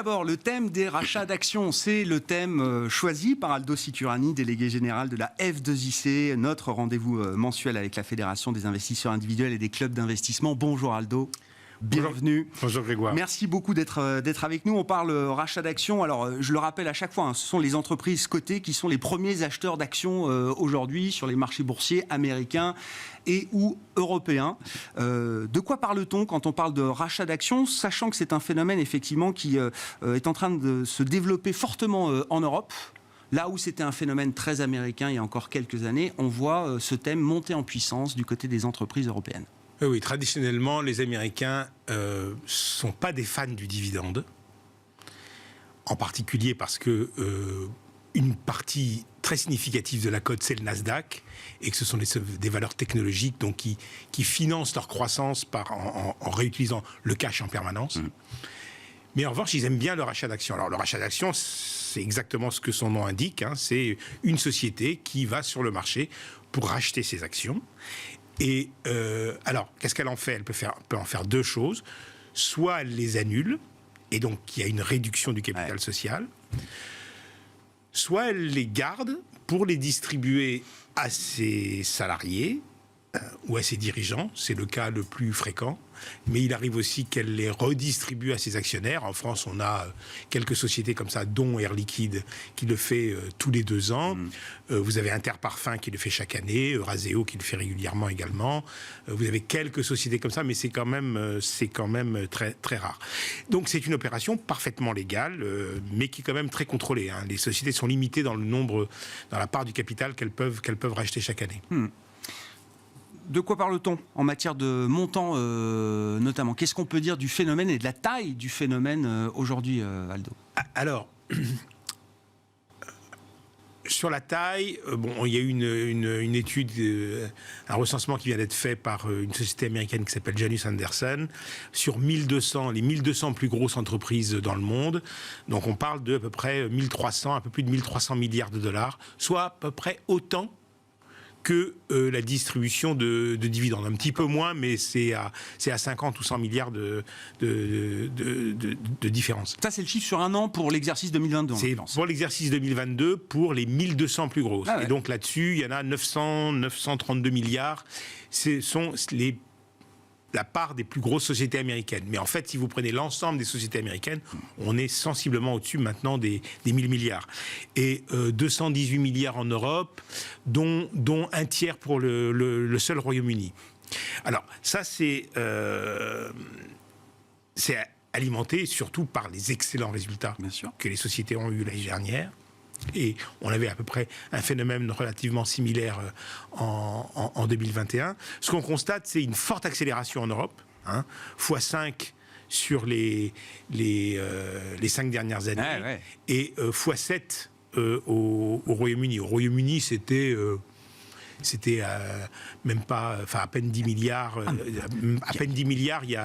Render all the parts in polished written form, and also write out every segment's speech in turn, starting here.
d'abord, le thème des rachats d'actions, c'est le thème choisi par Aldo Sicurani, délégué général de la F2IC, notre rendez-vous mensuel avec la Fédération des investisseurs individuels et des clubs d'investissement. Bonjour Aldo. Bienvenue. Bonjour Grégoire. Merci beaucoup d'être avec nous. On parle rachat d'actions. Alors, je le rappelle à chaque fois, ce sont les entreprises cotées qui sont les premiers acheteurs d'actions aujourd'hui sur les marchés boursiers américains et ou européens. De quoi parle-t-on quand on parle de rachat d'actions, sachant que c'est un phénomène effectivement qui est en train de se développer fortement en Europe? Là où c'était un phénomène très américain il y a encore quelques années, on voit ce thème monter en puissance du côté des entreprises européennes. Oui, traditionnellement, les Américains sont pas des fans du dividende, en particulier parce que une partie très significative de la cote, c'est le Nasdaq, et que ce sont des valeurs technologiques donc qui financent leur croissance en réutilisant le cash en permanence. Mais en revanche, ils aiment bien le rachat d'actions. Alors, le rachat d'actions, c'est exactement ce que son nom indique. C'est une société qui va sur le marché pour racheter ses actions. Et alors, qu'est-ce qu'elle en fait ? Elle peut en faire deux choses. Soit elle les annule, et donc il y a une réduction du capital social. Soit elle les garde pour les distribuer à ses salariés ou à ses dirigeants. C'est le cas le plus fréquent. Mais il arrive aussi qu'elle les redistribue à ses actionnaires. En France, on a quelques sociétés comme ça, dont Air Liquide, qui le fait tous les 2 ans. Vous avez Interparfums qui le fait chaque année, Euraseo qui le fait régulièrement également. Vous avez quelques sociétés comme ça, mais c'est quand même très, très rare. Donc c'est une opération parfaitement légale, mais qui est quand même très contrôlée. Les sociétés sont limitées dans la part du capital qu'elles peuvent racheter chaque année. De quoi parle-t-on en matière de montant notamment? Qu'est-ce qu'on peut dire du phénomène et de la taille du phénomène aujourd'hui, Aldo? Alors, sur la taille, il y a eu une étude, un recensement qui vient d'être fait par une société américaine qui s'appelle Janus Anderson, sur les 1200 plus grosses entreprises dans le monde. Donc on parle de à peu près un peu plus de 1300 milliards de dollars, soit à peu près autant que la distribution de dividendes. Un petit peu moins, mais c'est à 50 ou 100 milliards de différence. Ça, c'est le chiffre sur un an pour l'exercice 2022. C'est pour l'exercice 2022, pour les 1200 plus grosses. Ah ouais. Et donc là-dessus, il y en a 932 milliards. Ce sont la part des plus grosses sociétés américaines. Mais en fait, si vous prenez l'ensemble des sociétés américaines, on est sensiblement au-dessus maintenant des 1000 milliards. Et 218 milliards en Europe, dont un tiers pour le seul Royaume-Uni. Alors, ça, c'est alimenté surtout par les excellents résultats que les sociétés ont eus l'année dernière. Et on avait à peu près un phénomène relativement similaire en 2021. Ce qu'on constate, c'est une forte accélération en Europe, x5 sur les 5 dernières années, et x7 au Royaume-Uni. Au Royaume-Uni, c'était même pas, à peine 10 milliards. À peine 10 milliards, il y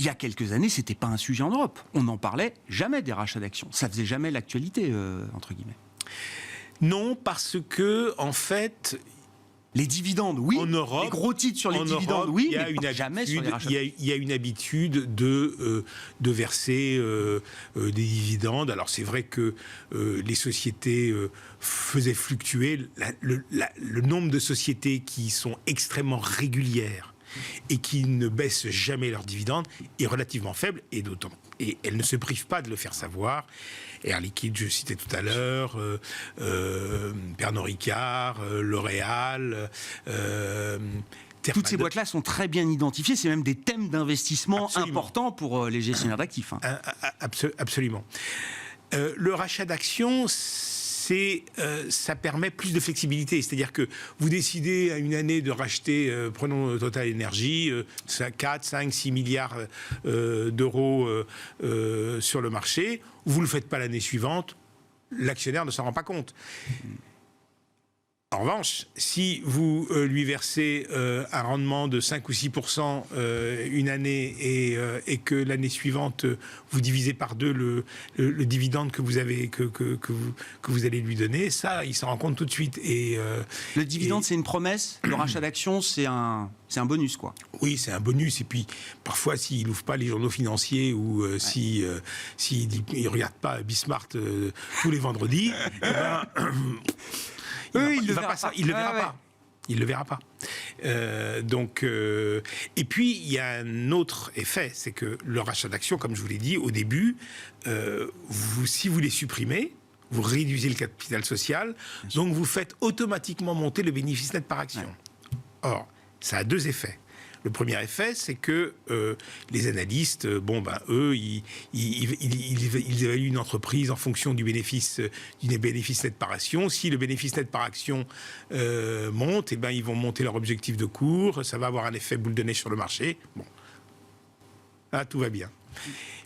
a quelques années, c'était pas un sujet en Europe. On n'en parlait jamais des rachats d'actions. Ça faisait jamais l'actualité, entre guillemets. Non, parce que, en fait, les dividendes, oui. En Europe, les gros titres sur les dividendes, oui, mais jamais sur les rachats. Il y a une habitude de verser des dividendes. Alors c'est vrai que les sociétés faisaient fluctuer le nombre de sociétés qui sont extrêmement régulières et qui ne baissent jamais leurs dividendes est relativement faible, et elles ne se privent pas de le faire savoir. Air Liquide, je citais tout à l'heure, Pernod Ricard, L'Oréal. Toutes ces boîtes-là sont très bien identifiées. C'est même des thèmes d'investissement importants pour les gestionnaires d'actifs. Absolument. Le rachat d'actions, ça permet plus de flexibilité. C'est-à-dire que vous décidez à une année de racheter, prenons Total Energy, 4, 5, 6 milliards d'euros sur le marché. Vous ne le faites pas l'année suivante, l'actionnaire ne s'en rend pas compte. En revanche, si vous lui versez un rendement de 5 ou 6% une année et que l'année suivante, vous divisez par 2 le dividende que vous allez lui donner, ça, il s'en rend compte tout de suite. Le dividende, c'est une promesse. Le rachat d'actions, c'est un bonus, quoi. Oui, c'est un bonus. Et puis, parfois, s'il n'ouvre pas les journaux financiers ou s'il ne regarde pas Bismart tous les vendredis, eh ben, il ne le verra pas. Et puis, il y a un autre effet, c'est que le rachat d'actions, comme je vous l'ai dit au début, si vous les supprimez, vous réduisez le capital social, donc vous faites automatiquement monter le bénéfice net par action. Ouais. Or, ça a 2 effets. Le premier effet, c'est que les analystes, eux, ils évaluent une entreprise en fonction du bénéfice net par action. Si le bénéfice net par action monte, eh ben, ils vont monter leur objectif de cours. Ça va avoir un effet boule de neige sur le marché. Bon, là, tout va bien.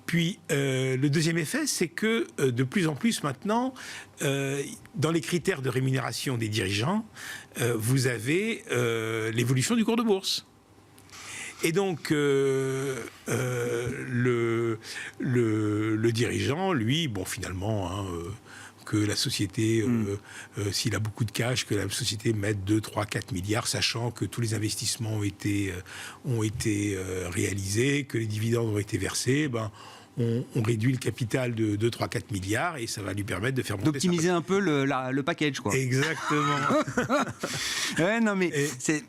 Puis, le deuxième effet, c'est que de plus en plus maintenant, dans les critères de rémunération des dirigeants, vous avez l'évolution du cours de bourse. Et donc, le dirigeant, lui, finalement, que la société, s'il a beaucoup de cash, que la société mette 2, 3, 4 milliards, sachant que tous les investissements ont été réalisés, que les dividendes ont été versés, on réduit le capital de 2, 3, 4 milliards et ça va lui permettre de faire monter... D'optimiser un peu le package, quoi. Exactement. Ouais, non, mais c'est...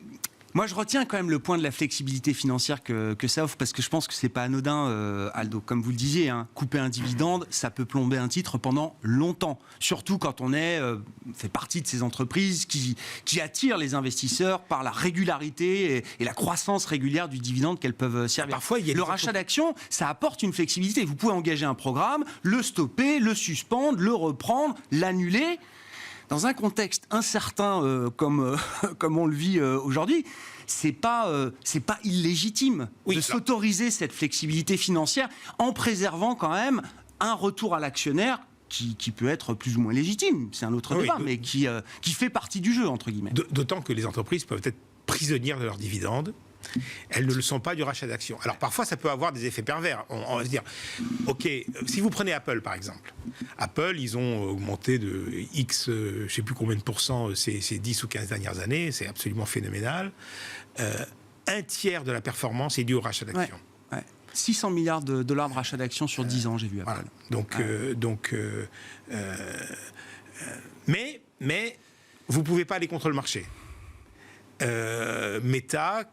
Moi, je retiens quand même le point de la flexibilité financière que ça offre, parce que je pense que c'est pas anodin, Aldo. Comme vous le disiez, couper un dividende, ça peut plomber un titre pendant longtemps. Surtout quand on fait partie de ces entreprises qui attirent les investisseurs par la régularité et la croissance régulière du dividende qu'elles peuvent servir. Parfois, il y a le rachat d'actions, ça apporte une flexibilité. Vous pouvez engager un programme, le stopper, le suspendre, le reprendre, l'annuler. Dans un contexte incertain comme on le vit aujourd'hui, c'est pas illégitime de s'autoriser cette flexibilité financière en préservant quand même un retour à l'actionnaire qui peut être plus ou moins légitime. C'est un autre débat, mais qui fait partie du jeu, entre guillemets. D'autant que les entreprises peuvent être prisonnières de leurs dividendes. Elles ne le sont pas du rachat d'actions. Alors parfois, ça peut avoir des effets pervers. On va se dire, ok, si vous prenez Apple par exemple, Apple, ils ont augmenté de X, je ne sais plus combien de pourcents ces 10 ou 15 dernières années, c'est absolument phénoménal. Un tiers de la performance est dû au rachat d'actions. Ouais. 600 milliards de dollars de rachat d'actions sur 10 ans, j'ai vu Apple. Voilà. Mais vous ne pouvez pas aller contre le marché. Meta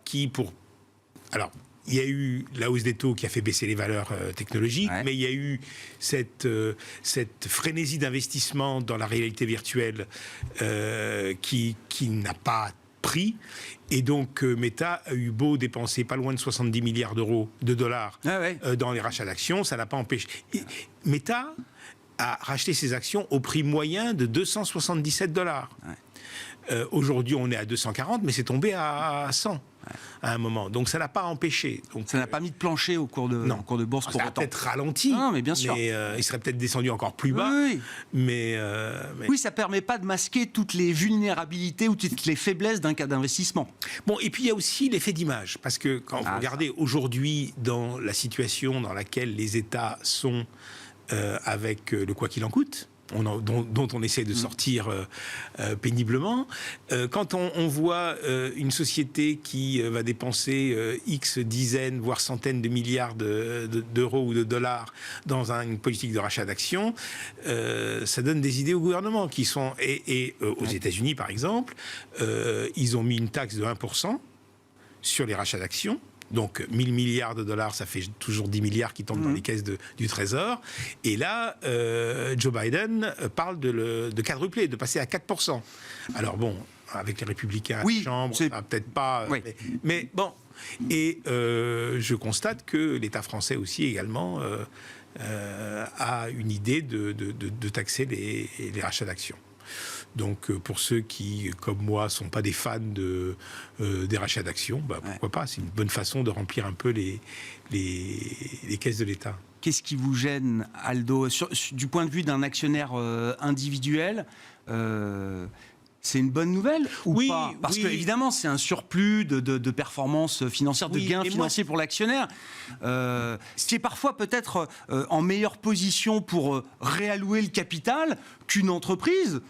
alors, il y a eu la hausse des taux qui a fait baisser les valeurs technologiques, mais il y a eu cette frénésie d'investissement dans la réalité virtuelle qui n'a pas pris. Et donc, Meta a eu beau dépenser pas loin de 70 milliards de dollars dans les rachats d'actions, ça n'a pas empêché. Meta a racheté ses actions au prix moyen de 277 $. Aujourd'hui, on est à 240, mais c'est tombé à 100 à un moment. Donc, ça n'a pas empêché. Donc, ça n'a pas mis de plancher au cours de bourse pour autant. Ça a peut-être ralenti. Non, mais bien sûr. Mais il serait peut-être descendu encore plus bas. Oui. Mais ça ne permet pas de masquer toutes les vulnérabilités ou toutes les faiblesses d'un cas d'investissement. Bon, et puis il y a aussi l'effet d'image. Parce que quand vous regardez aujourd'hui dans la situation dans laquelle les États sont avec le quoi qu'il en coûte, dont on essaie de sortir péniblement. Quand on voit une société qui va dépenser X dizaines, voire centaines de milliards d'euros ou de dollars dans une politique de rachat d'actions, ça donne des idées au gouvernement qui sont... Et aux États-Unis, par exemple, ils ont mis une taxe de 1% sur les rachats d'actions. Donc 1000 milliards de dollars, ça fait toujours 10 milliards qui tombent dans les caisses du Trésor. Et là, Joe Biden parle de quadrupler, de passer à 4%. Alors bon, avec les républicains à la Chambre, peut-être pas... Mais bon, et je constate que l'État français aussi également a une idée de taxer les rachats d'actions. Donc, pour ceux qui, comme moi, ne sont pas des fans des rachats d'actions, pourquoi pas? C'est une bonne façon de remplir un peu les caisses de l'État. Qu'est-ce qui vous gêne, Aldo, du point de vue d'un actionnaire individuel C'est une bonne nouvelle ou Oui, pas? Parce oui. que évidemment, c'est un surplus de performances financières, de Oui, gains mais financiers pour l'actionnaire, ce qui est parfois peut-être en meilleure position pour réallouer le capital qu'une entreprise.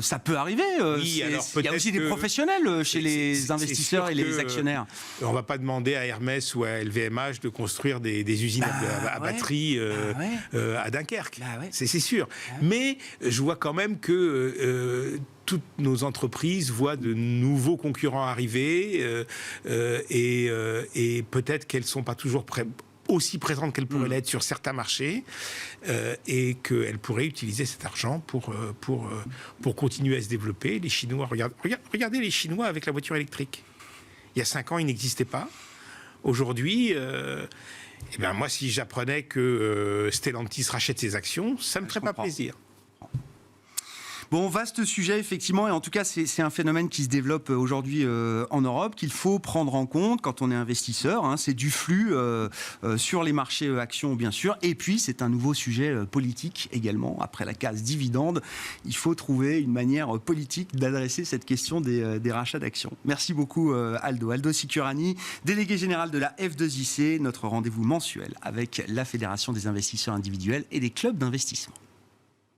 Ça peut arriver. Oui, alors Il y a aussi des professionnels chez les investisseurs et les actionnaires. On ne va pas demander à Hermès ou à LVMH de construire des usines à batterie à Dunkerque. C'est sûr. Mais je vois quand même que toutes nos entreprises voient de nouveaux concurrents arriver et peut-être qu'elles ne sont pas toujours aussi présentes qu'elles pourraient l'être sur certains marchés et qu'elles pourraient utiliser cet argent pour continuer à se développer. Les Chinois, regardez les Chinois avec la voiture électrique. Il y a 5 ans, ils n'existaient pas. Aujourd'hui, moi, si j'apprenais que Stellantis rachète ses actions, ça ne me ferait pas plaisir. Bon, vaste sujet, effectivement, et en tout cas, c'est un phénomène qui se développe aujourd'hui en Europe, qu'il faut prendre en compte quand on est investisseur. Hein. C'est du flux sur les marchés actions, bien sûr, et puis c'est un nouveau sujet politique également. Après la case dividende, il faut trouver une manière politique d'adresser cette question des rachats d'actions. Merci beaucoup, Aldo. Aldo Sicurani, délégué général de la F2IC, notre rendez-vous mensuel avec la Fédération des investisseurs individuels et des clubs d'investissement.